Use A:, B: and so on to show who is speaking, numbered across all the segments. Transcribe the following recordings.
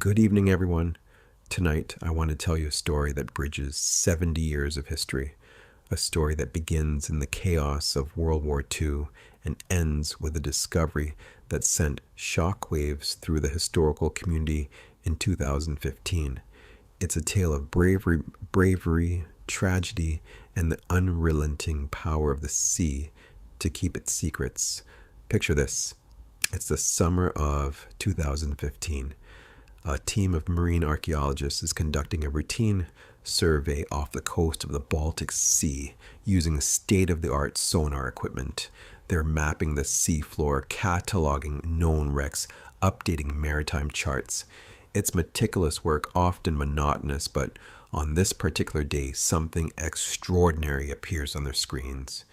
A: Good evening, everyone. Tonight, I want to tell you a story that bridges 70 years of history, a story that begins in the chaos of World War II and ends with a discovery that sent shockwaves through the historical community in 2015. It's a tale of bravery, tragedy, and the unrelenting power of the sea to keep its secrets. Picture this. It's the summer of 2015. A team of marine archaeologists is conducting a routine survey off the coast of the Baltic Sea using state-of-the-art sonar equipment. They're mapping the seafloor, cataloging known wrecks, updating maritime charts. It's meticulous work, often monotonous, but on this particular day, something extraordinary appears on their screens.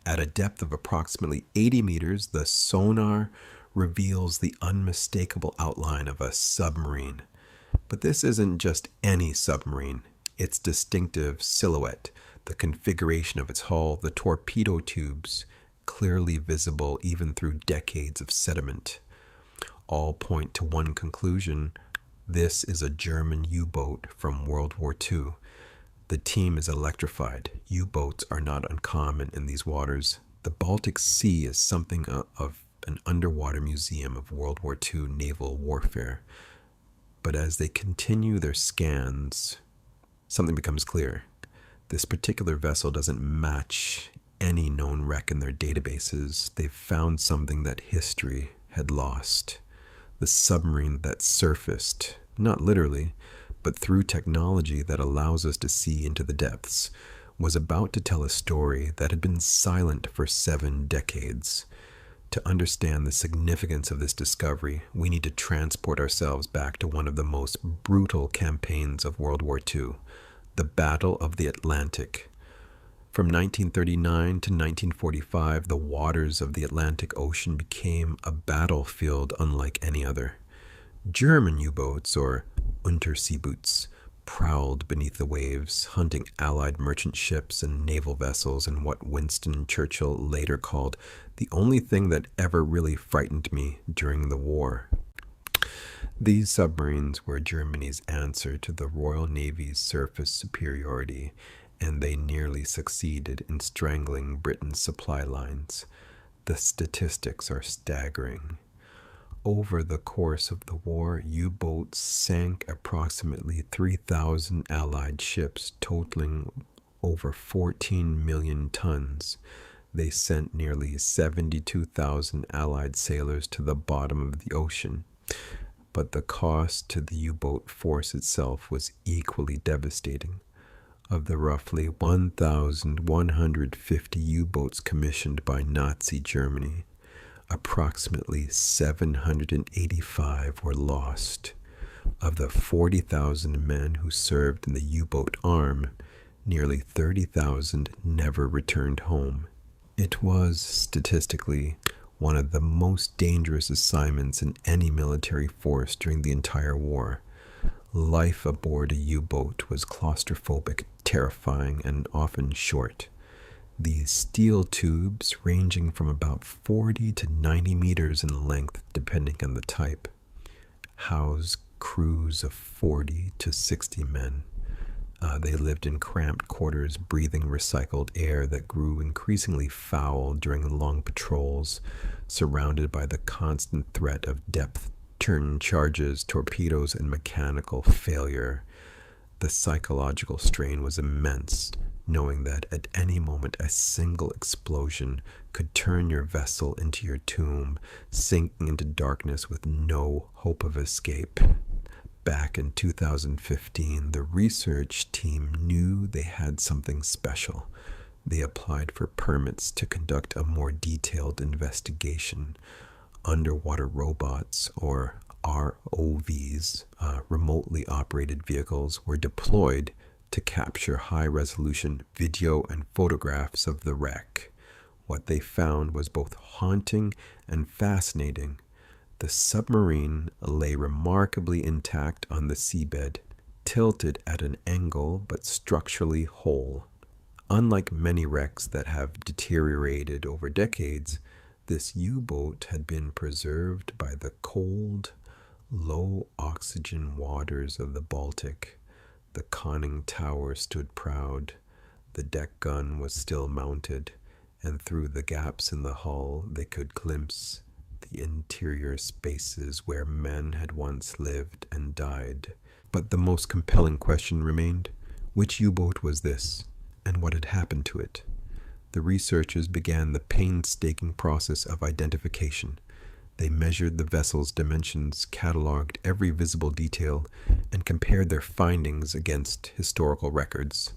A: At a depth of approximately 80 meters, the sonar reveals the unmistakable outline of a submarine. But this isn't just any submarine. Its distinctive silhouette, the configuration of its hull, the torpedo tubes, clearly visible even through decades of sediment, all point to one conclusion. This is a German U-boat from World War II. The team is electrified. U-boats are not uncommon in these waters. The Baltic Sea is something of an underwater museum of World War II naval warfare. But as they continue their scans, something becomes clear. This particular vessel doesn't match any known wreck in their databases. They've found something that history had lost. The submarine that surfaced, not literally, but through technology that allows us to see into the depths, was about to tell a story that had been silent for 7 decades. To understand the significance of this discovery, we need to transport ourselves back to one of the most brutal campaigns of World War II, the Battle of the Atlantic. From 1939 to 1945, the waters of the Atlantic Ocean became a battlefield unlike any other. German U-boats, or Unterseeboots, prowled beneath the waves, hunting Allied merchant ships and naval vessels in what Winston Churchill later called the only thing that ever really frightened me during the war. These submarines were Germany's answer to the Royal Navy's surface superiority, and they nearly succeeded in strangling Britain's supply lines. The statistics are staggering. Over the course of the war, U-boats sank approximately 3,000 Allied ships, totaling over 14 million tons. They sent nearly 72,000 Allied sailors to the bottom of the ocean. But the cost to the U-boat force itself was equally devastating. Of the roughly 1,150 U-boats commissioned by Nazi Germany, approximately 785 were lost. Of the 40,000 men who served in the U-boat arm, nearly 30,000 never returned home. It was, statistically, one of the most dangerous assignments in any military force during the entire war. Life aboard a U-boat was claustrophobic, terrifying, and often short. These steel tubes, ranging from about 40 to 90 meters in length depending on the type, housed crews of 40 to 60 men. They lived in cramped quarters, breathing recycled air that grew increasingly foul during long patrols, surrounded by the constant threat of depth-turn charges, torpedoes, and mechanical failure. The psychological strain was immense, knowing that at any moment a single explosion could turn your vessel into your tomb, sinking into darkness with no hope of escape. Back in 2015, the research team knew they had something special. They applied for permits to conduct a more detailed investigation. Underwater robots, or ROVs, remotely operated vehicles, were deployed to capture high-resolution video and photographs of the wreck. What they found was both haunting and fascinating. The submarine lay remarkably intact on the seabed, tilted at an angle but structurally whole. Unlike many wrecks that have deteriorated over decades, this U-boat had been preserved by the cold, Low oxygen waters of the Baltic, the conning tower stood proud, the deck gun was still mounted, and through the gaps in the hull they could glimpse the interior spaces where men had once lived and died. But the most compelling question remained: which U-boat was this, and what had happened to it? The researchers began the painstaking process of identification. They measured the vessel's dimensions, cataloged every visible detail, and compared their findings against historical records.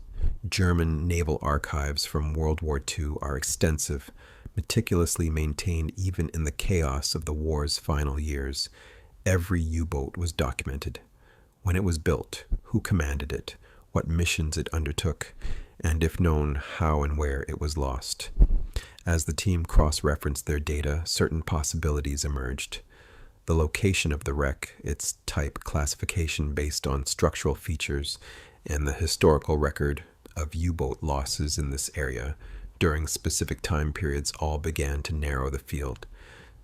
A: German naval archives from World War II are extensive, meticulously maintained even in the chaos of the war's final years. Every U-boat was documented: when it was built, who commanded it, what missions it undertook, and if known, how and where it was lost. As the team cross-referenced their data, certain possibilities emerged. The location of the wreck, its type classification based on structural features, and the historical record of U-boat losses in this area during specific time periods all began to narrow the field.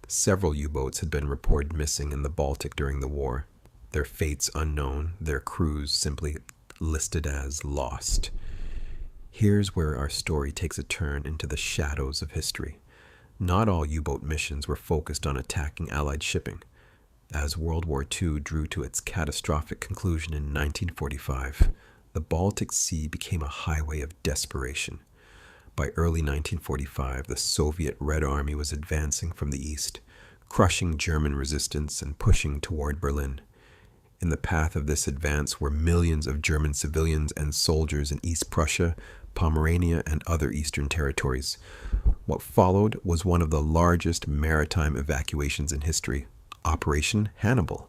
A: Several U-boats had been reported missing in the Baltic during the war, their fates unknown, their crews simply listed as lost. Here's where our story takes a turn into the shadows of history. Not all U-boat missions were focused on attacking Allied shipping. As World War II drew to its catastrophic conclusion in 1945, the Baltic Sea became a highway of desperation. By early 1945, the Soviet Red Army was advancing from the east, crushing German resistance and pushing toward Berlin. In the path of this advance were millions of German civilians and soldiers in East Prussia, Pomerania, and other eastern territories. What followed was one of the largest maritime evacuations in history, Operation Hannibal.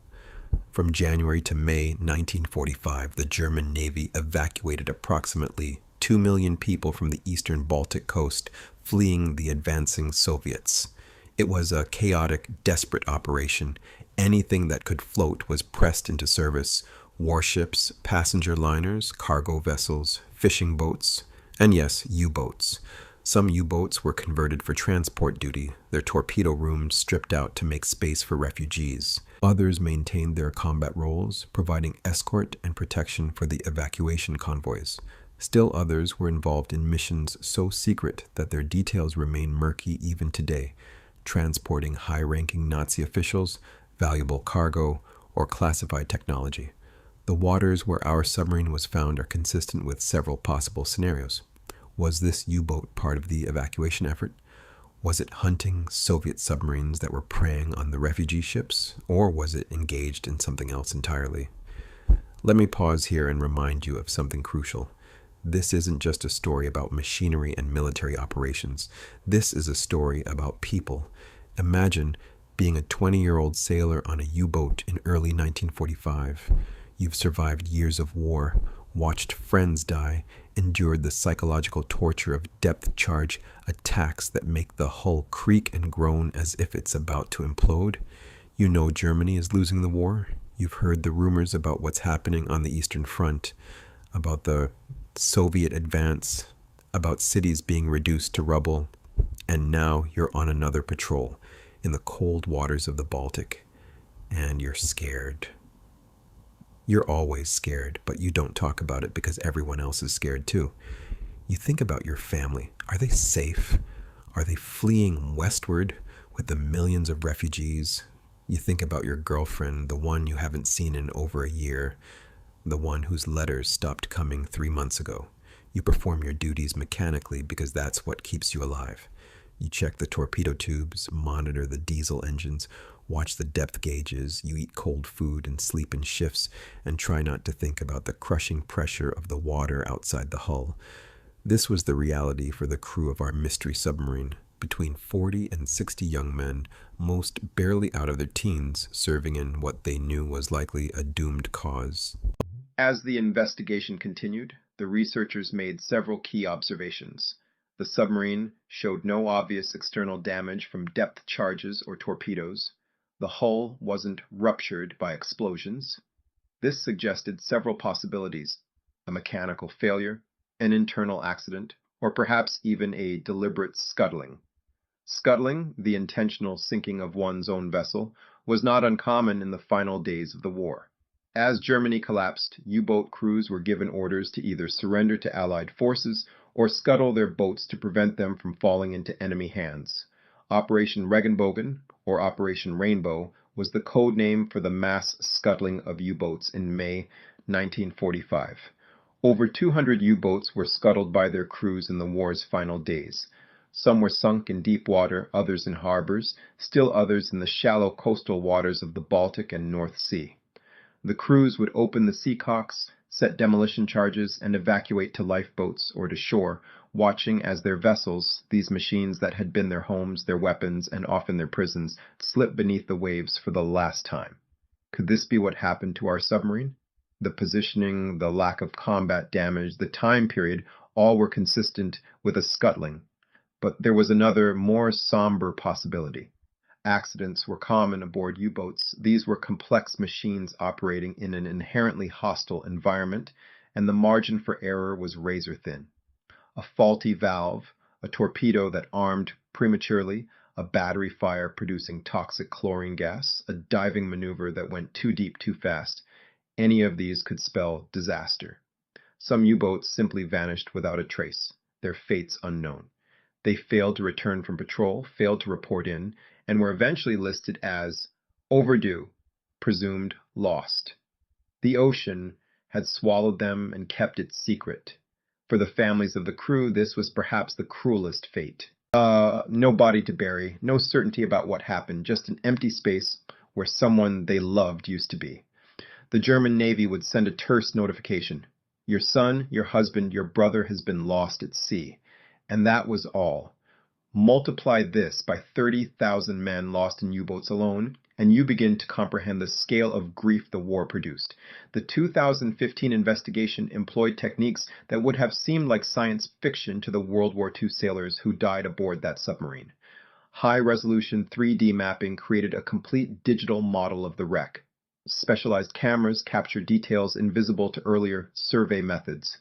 A: From January to May 1945, the German Navy evacuated approximately 2 million people from the eastern Baltic coast, fleeing the advancing Soviets. It was a chaotic, desperate operation. Anything that could float was pressed into service: warships, passenger liners, cargo vessels, fishing boats, and yes, U-boats. Some U-boats were converted for transport duty, their torpedo rooms stripped out to make space for refugees. Others maintained their combat roles, providing escort and protection for the evacuation convoys. Still others were involved in missions so secret that their details remain murky even today, transporting high-ranking Nazi officials, valuable cargo, or classified technology. The waters where our submarine was found are consistent with several possible scenarios. Was this U-boat part of the evacuation effort? Was it hunting Soviet submarines that were preying on the refugee ships, or was it engaged in something else entirely? Let me pause here and remind you of something crucial. This isn't just a story about machinery and military operations. This is a story about people. Imagine being a 20-year-old sailor on a U-boat in early 1945. You've survived years of war, watched friends die, endured the psychological torture of depth charge attacks that make the hull creak and groan as if it's about to implode. You know Germany is losing the war. You've heard the rumors about what's happening on the Eastern Front, about the Soviet advance, about cities being reduced to rubble, and now you're on another patrol in the cold waters of the Baltic, and you're scared. You're always scared, but you don't talk about it because everyone else is scared too. You think about your family. Are they safe? Are they fleeing westward with the millions of refugees? You think about your girlfriend, the one you haven't seen in over a year, the one whose letters stopped coming 3 months ago. You perform your duties mechanically because that's what keeps you alive. You check the torpedo tubes, monitor the diesel engines, watch the depth gauges, you eat cold food and sleep in shifts, and try not to think about the crushing pressure of the water outside the hull. This was the reality for the crew of our mystery submarine, between 40 and 60 young men, most barely out of their teens, serving in what they knew was likely a doomed cause. As the investigation continued, the researchers made several key observations. The submarine showed no obvious external damage from depth charges or torpedoes. The hull wasn't ruptured by explosions. This suggested several possibilities: a mechanical failure, an internal accident, or perhaps even a deliberate scuttling. Scuttling, the intentional sinking of one's own vessel,
B: was not uncommon in the final days of the war. As Germany collapsed, U-boat crews were given orders to either surrender to Allied forces or scuttle their boats to prevent them from falling into enemy hands. Operation Regenbogen, or Operation Rainbow, was the code name for the mass scuttling of U-boats in May 1945. Over 200 U-boats were scuttled by their crews in the war's final days. Some were sunk in deep water, others in harbors, still others in the shallow coastal waters of the Baltic and North Sea. The crews would open the seacocks, set demolition charges, and evacuate to lifeboats or to shore, watching as their vessels, these machines that had been their homes, their weapons, and often their prisons, slipped beneath the waves for the last time. Could this be what happened to our submarine? The positioning, the lack of combat damage, the time period, all were consistent with a scuttling. But there was another, more somber possibility. Accidents were common aboard U-boats. These were complex machines operating in an inherently hostile environment, and the margin for error was razor thin. A faulty valve, a torpedo that armed prematurely, a battery fire producing toxic chlorine gas, a diving maneuver that went too deep too fast, any of these could spell disaster. Some U-boats simply vanished without a trace, their fates unknown. They failed to return from patrol, failed to report in, and were eventually listed as overdue, presumed lost. The ocean had swallowed them and kept it secret. For the families of the crew, this was perhaps the cruelest fate. No body to bury, no certainty about what happened, just an empty space where someone they loved used to be. The German Navy would send a terse notification. Your son, your husband, your brother has been lost at sea. And that was all. Multiply this by 30,000 men lost in U-boats alone, and you begin to comprehend the scale of grief the war produced. The 2015 investigation employed techniques that would have seemed like science fiction to the World War II sailors who died aboard that submarine. High-resolution 3D mapping created a complete digital model of the wreck. Specialized cameras captured details invisible to earlier survey methods.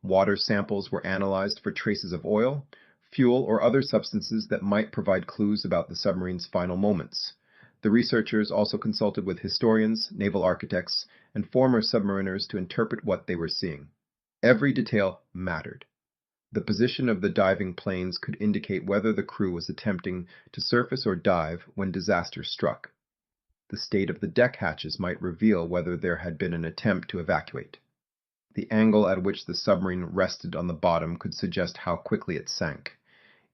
B: Water samples were analyzed for traces of oil, fuel, or other substances that might provide clues about the submarine's final moments. The researchers also consulted with historians, naval architects, and former submariners to interpret what they were seeing. Every detail mattered. The position of the diving planes could indicate whether the crew was attempting to surface or dive when disaster struck. The state of the deck hatches might reveal whether there had been an attempt to evacuate. The angle at which the submarine rested on the bottom could suggest how quickly it sank.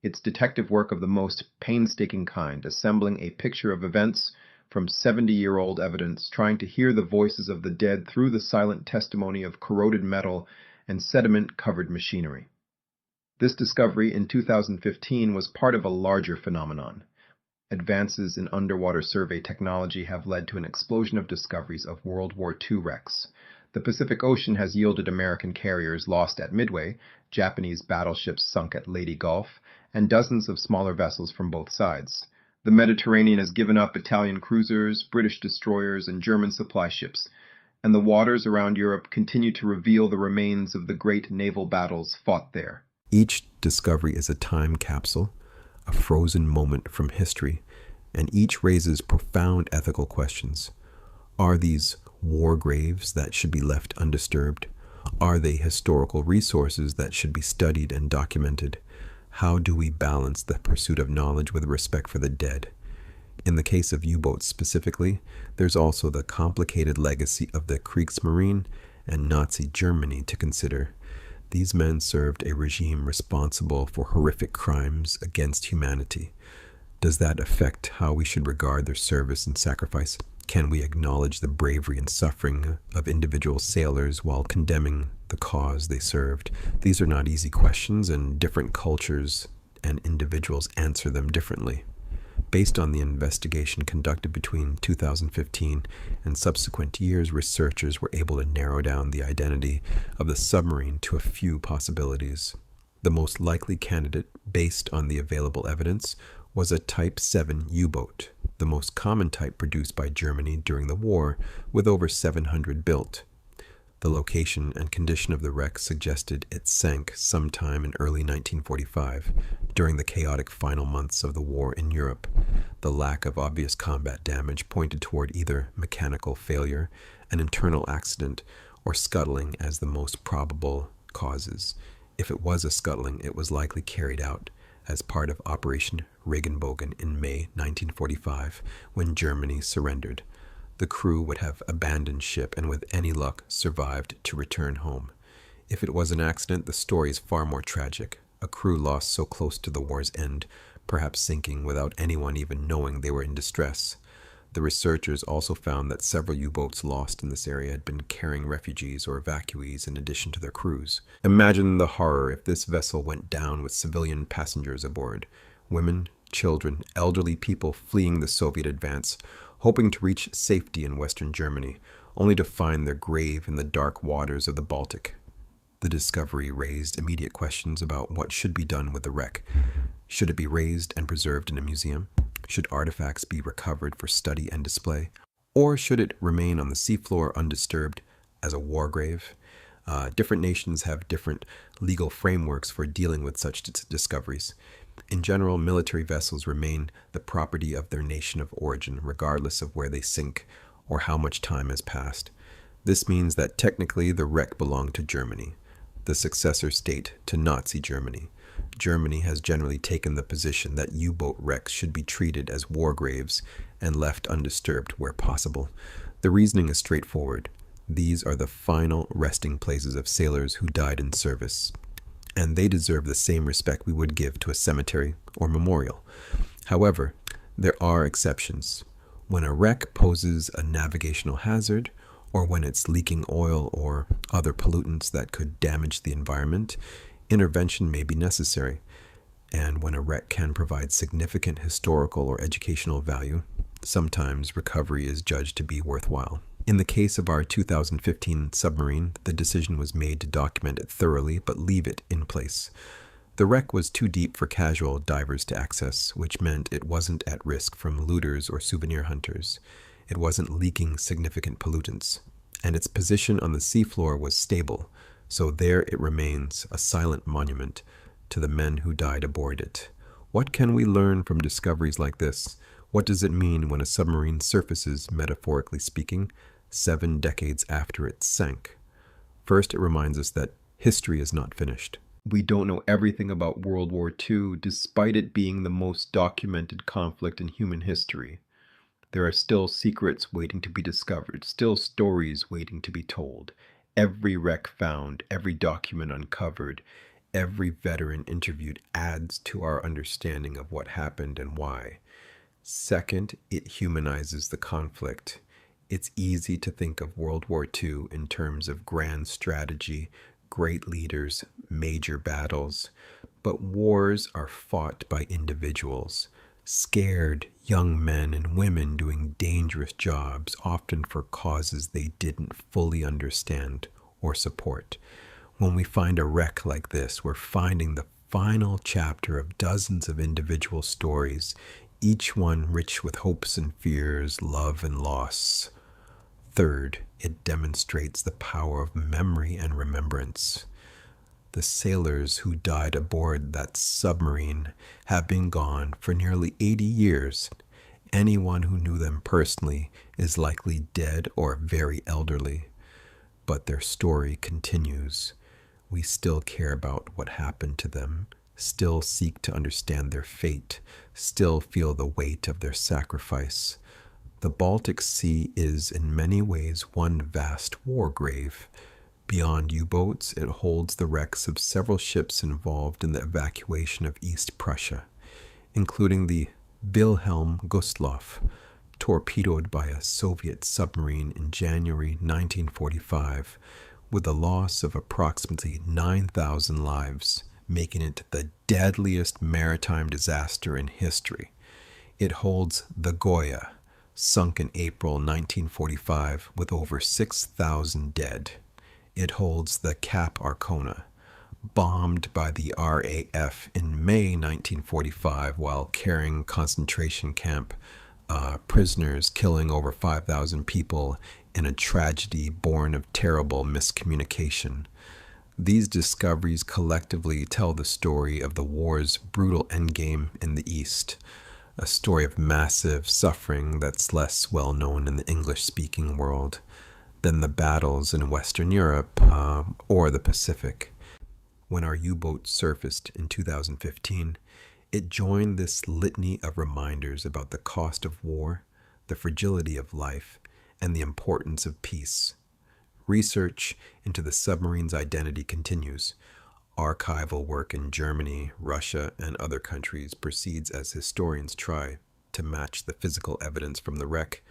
B: It's detective work of the most painstaking kind, assembling a picture of events from 70-year-old evidence, trying to hear the voices of the dead through the silent testimony of corroded metal and sediment-covered machinery. This discovery in 2015 was part of a larger phenomenon. Advances in underwater survey technology have led to an explosion of discoveries of World War II wrecks. The Pacific Ocean has yielded American carriers lost at Midway, Japanese battleships sunk at Leyte Gulf, and dozens of smaller vessels from both sides. The Mediterranean has given up Italian cruisers, British destroyers, and German supply ships, and the waters around Europe continue to reveal the remains of the great naval battles fought there.
A: Each discovery is a time capsule, a frozen moment from history, and each raises profound ethical questions. Are these war graves that should be left undisturbed? Are they historical resources that should be studied and documented? How do we balance the pursuit of knowledge with respect for the dead? In the case of U-boats specifically, there's also the complicated legacy of the Kriegsmarine and Nazi Germany to consider. These men served a regime responsible for horrific crimes against humanity. Does that affect how we should regard their service and sacrifice? Can we acknowledge the bravery and suffering of individual sailors while condemning the cause they served? These are not easy questions, and different cultures and individuals answer them differently. Based on the investigation conducted between 2015 and subsequent years, researchers were able to narrow down the identity of the submarine to a few possibilities. The most likely candidate, based on the available evidence, was a Type 7 U-boat, the most common type produced by Germany during the war, with over 700 built. The location and condition of the wreck suggested it sank sometime in early 1945, during the chaotic final months of the war in Europe. The lack of obvious combat damage pointed toward either mechanical failure, an internal accident, or scuttling as the most probable causes. If it was a scuttling, it was likely carried out as part of Operation Regenbogen in May 1945, when Germany surrendered. The crew would have abandoned ship and with any luck survived to return home. If it was an accident, the story is far more tragic. A crew lost so close to the war's end, perhaps sinking without anyone even knowing they were in distress. The researchers also found that several U-boats lost in this area had been carrying refugees or evacuees in addition to their crews. Imagine the horror if this vessel went down with civilian passengers aboard. Women, children, elderly people fleeing the Soviet advance, hoping to reach safety in Western Germany, only to find their grave in the dark waters of the Baltic. The discovery raised immediate questions about what should be done with the wreck. Should it be raised and preserved in a museum? Should artifacts be recovered for study and display? Or should it remain on the seafloor undisturbed as a war grave? Different nations have different legal frameworks for dealing with such discoveries. In general, military vessels remain the property of their nation of origin, regardless of where they sink or how much time has passed. This means that technically the wreck belonged to Germany, the successor state to Nazi Germany. Germany has generally taken the position that U-boat wrecks should be treated as war graves and left undisturbed where possible. The reasoning is straightforward. These are the final resting places of sailors who died in service, and they deserve the same respect we would give to a cemetery or memorial. However, there are exceptions. When a wreck poses a navigational hazard, or when it's leaking oil or other pollutants that could damage the environment, intervention may be necessary. And when a wreck can provide significant historical or educational value, sometimes recovery is judged to be worthwhile. In the case of our 2015 submarine, the decision was made to document it thoroughly but leave it in place. The wreck was too deep for casual divers to access, which meant it wasn't at risk from looters or souvenir hunters. It wasn't leaking significant pollutants, and its position on the seafloor was stable, so there it remains, a silent monument to the men who died aboard it. What can we learn from discoveries like this? What does it mean when a submarine surfaces, metaphorically speaking, 7 decades after it sank? First, it reminds us that history is not finished.
B: We don't know everything about World War II, despite it being the most documented conflict in human history. There are still secrets waiting to be discovered, still stories waiting to be told. Every wreck found, every document uncovered, every veteran interviewed adds to our understanding of what happened and why. Second, it humanizes the conflict. It's easy to think of World War II in terms of grand strategy, great leaders, major battles, but wars are fought by individuals, scared young men and women doing dangerous jobs, often for causes they didn't fully understand or support. When we find a wreck like this, we're finding the final chapter of dozens of individual stories, each one rich with hopes and fears, love and loss. Third, it demonstrates the power of memory and remembrance. The sailors who died aboard that submarine have been gone for nearly 80 years. Anyone who knew them personally is likely dead or very elderly. But their story continues. We still care about what happened to them, still seek to understand their fate, still feel the weight of their sacrifice. The Baltic Sea is in many ways one vast war grave. Beyond U-boats, it holds the wrecks of several ships involved in the evacuation of East Prussia, including the Wilhelm Gustloff, torpedoed by a Soviet submarine in January 1945, with the loss of approximately 9,000 lives, making it the deadliest maritime disaster in history. It holds the Goya, sunk in April 1945 with over 6,000 dead. It holds the Cap Arcona, bombed by the RAF in May 1945 while carrying concentration camp
A: prisoners killing over 5,000 people in a tragedy born of terrible miscommunication. These discoveries collectively tell the story of the war's brutal endgame in the East, a story of massive suffering that's less well known in the English-speaking world than the battles in Western Europe or the Pacific. When our U-boat surfaced in 2015, it joined this litany of reminders about the cost of war, the fragility of life, and the importance of peace. Research into the submarine's identity continues. Archival work in Germany, Russia, and other countries proceeds as historians try to match the physical evidence from the wreck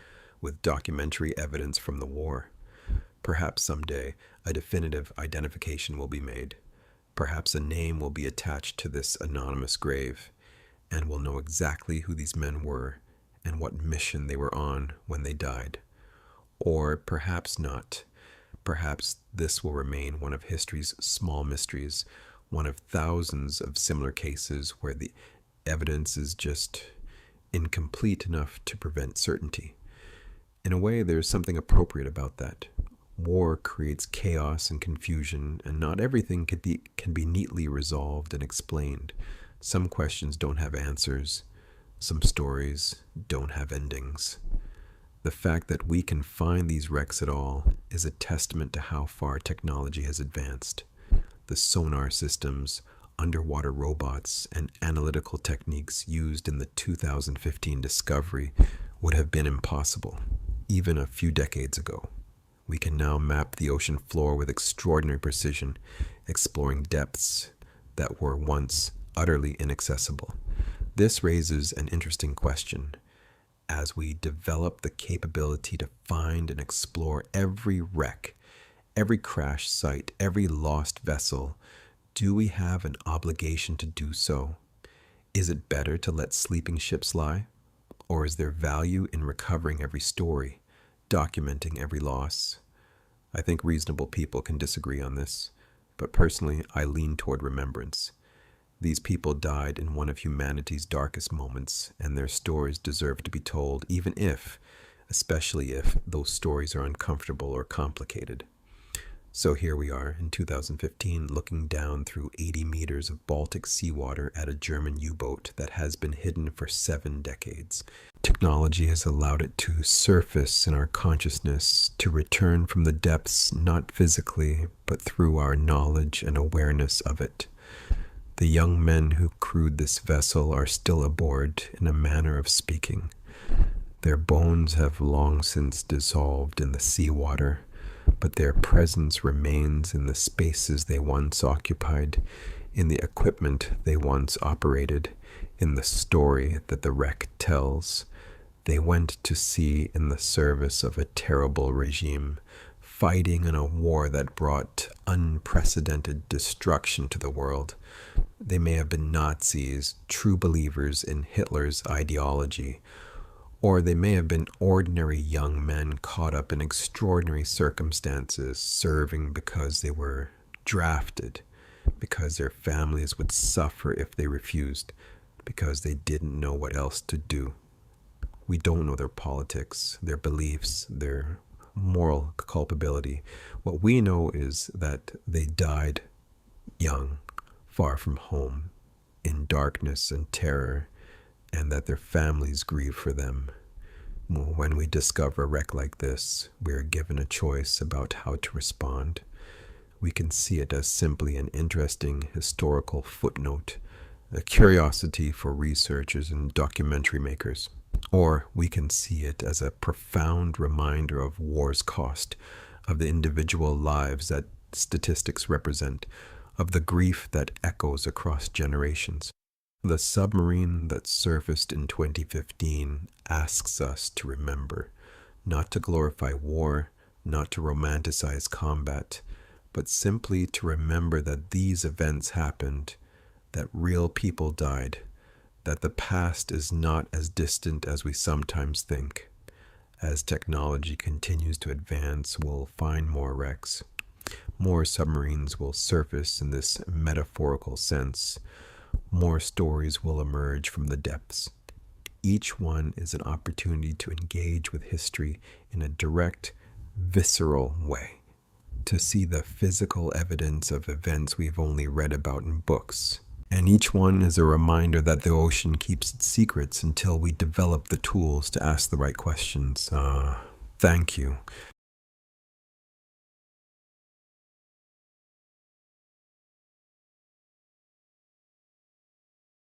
A: with documentary evidence from the war. Perhaps someday a definitive identification will be made. Perhaps a name will be attached to this anonymous grave, and we'll know exactly who these men were and what mission they were on when they died. Or perhaps not. Perhaps this will remain one of history's small mysteries, one of thousands of similar cases where the evidence is just incomplete enough to prevent certainty. In a way, there's something appropriate about that. War creates chaos and confusion, and not everything can be neatly resolved and explained. Some questions don't have answers. Some stories don't have endings. The fact that we can find these wrecks at all is a testament to how far technology has advanced. The sonar systems, underwater robots, and analytical techniques used in the 2015 discovery would have been impossible, even a few decades ago. We can now map the ocean floor with extraordinary precision, exploring depths that were once utterly inaccessible. This raises an interesting question. As we develop the capability to find and explore every wreck, every crash site, every lost vessel, do we have an obligation to do so? Is it better to let sleeping ships lie? Or is there value in recovering every story, documenting every loss? I think reasonable people can disagree on this, but personally, I lean toward remembrance. These people died in one of humanity's darkest moments, and their stories deserve to be told, even if, especially if, those stories are uncomfortable or complicated. So here we are in 2015, looking down through 80 meters of Baltic seawater at a German U-boat that has been hidden for 7 decades. Technology has allowed it to surface in our consciousness, to return from the depths, not physically, but through our knowledge and awareness of it. The young men who crewed this vessel are still aboard, in a manner of speaking. Their bones have long since dissolved in the seawater, but their presence remains in the spaces they once occupied, in the equipment they once operated, in the story that the wreck tells. They went to sea in the service of a terrible regime, fighting in a war that brought unprecedented destruction to the world. They may have been Nazis, true believers in Hitler's ideology, or they may have been ordinary young men caught up in extraordinary circumstances, serving because they were drafted, because their families would suffer if they refused, because they didn't know what else to do. We don't know their politics, their beliefs, their moral culpability. What we know is that they died young, far from home, in darkness and terror, and that their families grieve for them. When we discover a wreck like this, we are given a choice about how to respond. We can see it as simply an interesting historical footnote, a curiosity for researchers and documentary makers. Or we can see it as a profound reminder of war's cost, of the individual lives that statistics represent, of the grief that echoes across generations. The submarine that surfaced in 2015 asks us to remember, not to glorify war, not to romanticize combat, but simply to remember that these events happened, that real people died, that the past is not as distant as we sometimes think. As technology continues to advance, we'll find more wrecks. More submarines will surface in this metaphorical sense. More stories will emerge from the depths. Each one is an opportunity to engage with history in a direct, visceral way, to see the physical evidence of events we've only read about in books. And each one is a reminder that the ocean keeps its secrets until we develop the tools to ask the right questions. Thank you.